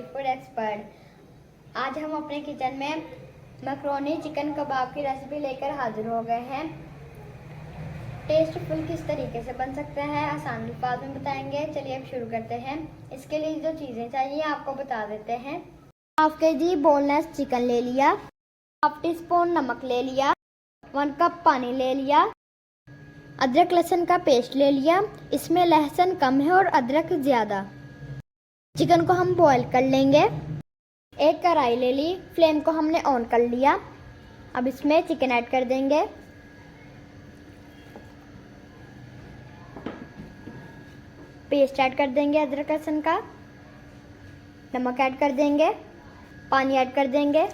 Food expert. आज हम अपने किचन में मैक्रोनी चिकन कबाब की रेसिपी लेकर हाजिर हो गए हैं। टेस्टफुल किस तरीके से बन सकते हैं आसान अल्फाज में बताएंगे। चलिए अब शुरू करते हैं। इसके लिए जो चीज़ें चाहिए आपको बता देते हैं। 1/2 kg बोनलेस चिकन ले लिया, 1/2 टीस्पून नमक ले लिया, 1 कप पानी ले लिया, अदरक लहसुन का पेस्ट ले लिया। इसमें लहसुन कम है और अदरक ज़्यादा। चिकन को हम बॉईल कर लेंगे। एक कढ़ाई ले ली, फ्लेम को हमने ऑन कर लिया। अब इसमें चिकन ऐड कर देंगे। पेस्ट ऐड कर देंगे अदरक लहसुन का, नमक ऐड कर देंगे, पानी ऐड कर देंगे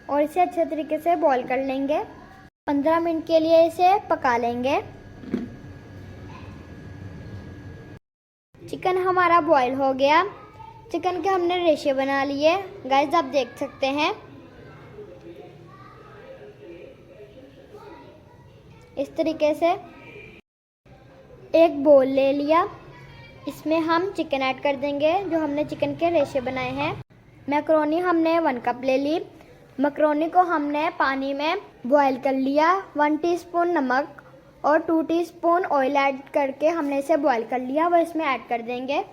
और इसे अच्छे तरीके से बॉईल कर लेंगे। 15 मिनट के लिए इसे पका लेंगे। चिकन हमारा बॉईल हो गया। चिकन के हमने रेशे बना लिए। गाइस आप देख सकते हैं इस तरीके से। एक बोल ले लिया, इसमें हम चिकन ऐड कर देंगे जो हमने चिकन के रेशे बनाए हैं। मैक्रोनी हमने 1 कप ले ली। मैक्रोनी को हमने पानी में बॉईल कर लिया। 1 टीस्पून नमक और 2 टीस्पून ऑयल ऐड करके हमने इसे बॉईल कर लिया। वो इसमें ऐड कर देंगे।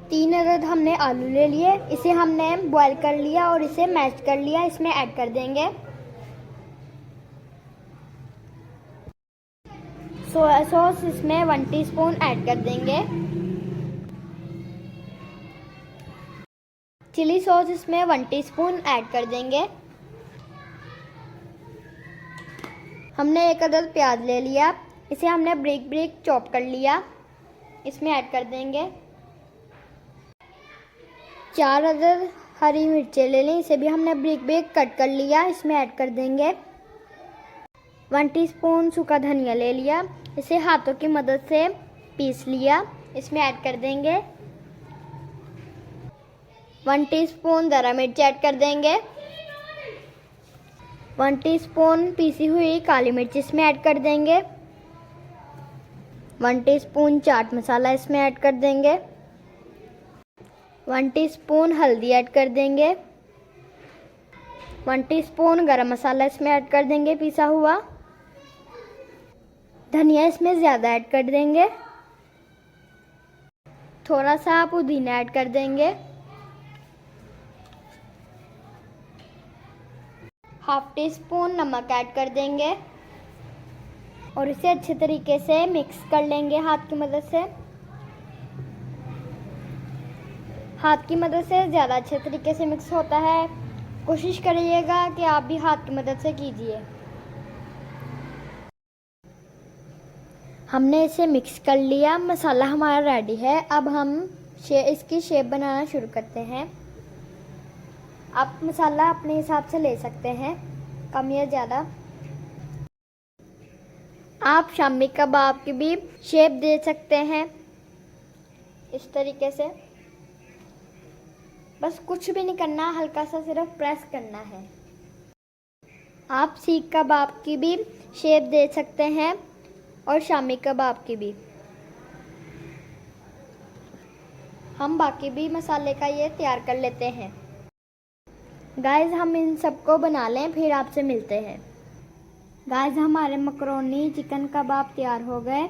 तीन अदद हमने आलू ले लिए, इसे हमने बॉईल कर लिया और इसे मैश कर लिया। इसमें ऐड कर देंगे। सोया सॉस इसमें 1 टीस्पून ऐड कर देंगे। चिली सॉस इसमें 1 टीस्पून ऐड कर देंगे। हमने एक अदद प्याज ले लिया, इसे हमने ब्रिक ब्रिक चॉप कर लिया। इसमें ऐड कर देंगे। 4 अदद हरी मिर्चें ले ली, इसे भी हमने ब्रिक ब्रिक कट कर लिया। इसमें ऐड कर देंगे। 1 टीस्पून सूखा धनिया ले लिया, इसे हाथों की मदद से पीस लिया। इसमें ऐड कर देंगे। 1 टीस्पून दरा मिर्च ऐड कर देंगे। 1 टीस्पून पीसी हुई काली मिर्च इसमें ऐड कर देंगे। 1 टीस्पून चाट मसाला इसमें ऐड कर देंगे। 1 टीस्पून हल्दी ऐड कर देंगे। 1 टीस्पून गरम मसाला इसमें ऐड कर देंगे पिसा हुआ। धनिया इसमें ज़्यादा ऐड कर देंगे। थोड़ा सा पुदीना ऐड कर देंगे। 1/2 टीस्पून नमक ऐड कर देंगे और इसे अच्छे तरीके से मिक्स कर लेंगे हाथ की मदद से। हाथ की मदद से ज़्यादा अच्छे तरीके से मिक्स होता है। कोशिश करिएगा कि आप भी हाथ की मदद से कीजिए। हमने इसे मिक्स कर लिया। मसाला हमारा रेडी है। अब हम इसकी शेप बनाना शुरू करते हैं। आप मसाला अपने हिसाब से ले सकते हैं, कम या ज़्यादा। आप शामी कबाब की भी शेप दे सकते हैं इस तरीके से। बस कुछ भी नहीं करना, हल्का सा सिर्फ प्रेस करना है। आप सीख कबाब की भी शेप दे सकते हैं और शामी कबाब की भी। हम बाकी भी मसाले का ये तैयार कर लेते हैं। गाइस हम इन सबको बना लें, फिर आपसे मिलते हैं। गाइस हमारे मैक्रोनी चिकन कबाब तैयार हो गए।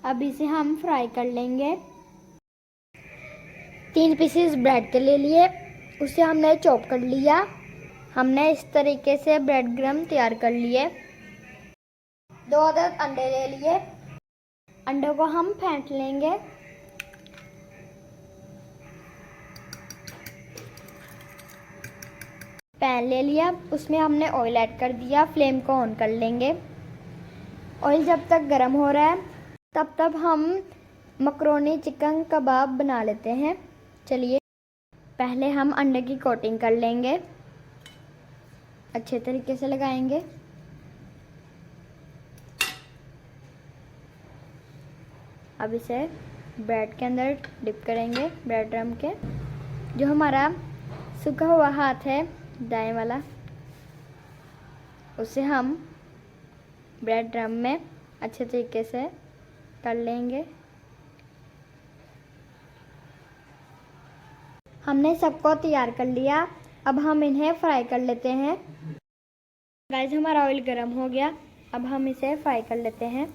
अब इसे हम फ्राई कर लेंगे। 3 पीसेस ब्रेड के ले लिए, उसे हमने चॉप कर लिया। हमने इस तरीके से ब्रेड क्रम्ब तैयार कर लिए। 2 अदद अंडे ले लिए, अंडों को हम फेंट लेंगे। पैन ले लिया, उसमें हमने ऑयल ऐड कर दिया। फ्लेम को ऑन कर लेंगे। ऑयल जब तक गर्म हो रहा है तब तक हम मैक्रोनी चिकन कबाब बना लेते हैं। चलिए पहले हम अंडे की कोटिंग कर लेंगे, अच्छे तरीके से लगाएंगे। अब इसे ब्रेड के अंदर डिप करेंगे, ब्रेड क्रम्ब के। जो हमारा सूखा हुआ हाथ है दाएं वाला, उसे हम ब्रेड ड्रम में अच्छे तरीके से तल लेंगे। हमने सबको तैयार कर लिया, अब हम इन्हें फ्राई कर लेते हैं। गाइस हमारा ऑयल गर्म हो गया, अब हम इसे फ्राई कर लेते हैं।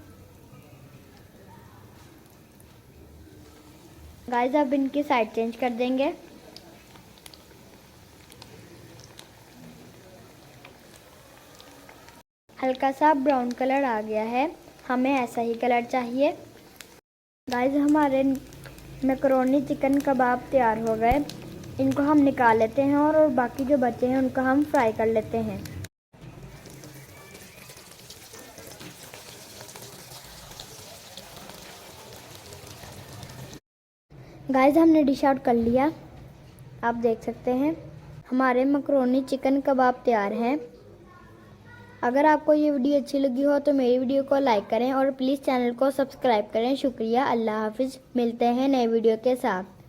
गाइस अब इनकी साइड चेंज कर देंगे। हल्का सा ब्राउन कलर आ गया है, हमें ऐसा ही कलर चाहिए। गाइस हमारे मैकरोनी चिकन कबाब तैयार हो गए, इनको हम निकाल लेते हैं और बाकी जो बचे हैं उनको हम फ्राई कर लेते हैं। गाइस हमने डिश आउट कर लिया, आप देख सकते हैं हमारे मैकरोनी चिकन कबाब तैयार हैं। अगर आपको ये वीडियो अच्छी लगी हो तो मेरी वीडियो को लाइक करें और प्लीज़ चैनल को सब्सक्राइब करें। शुक्रिया, अल्लाह हाफिज़। मिलते हैं नए वीडियो के साथ।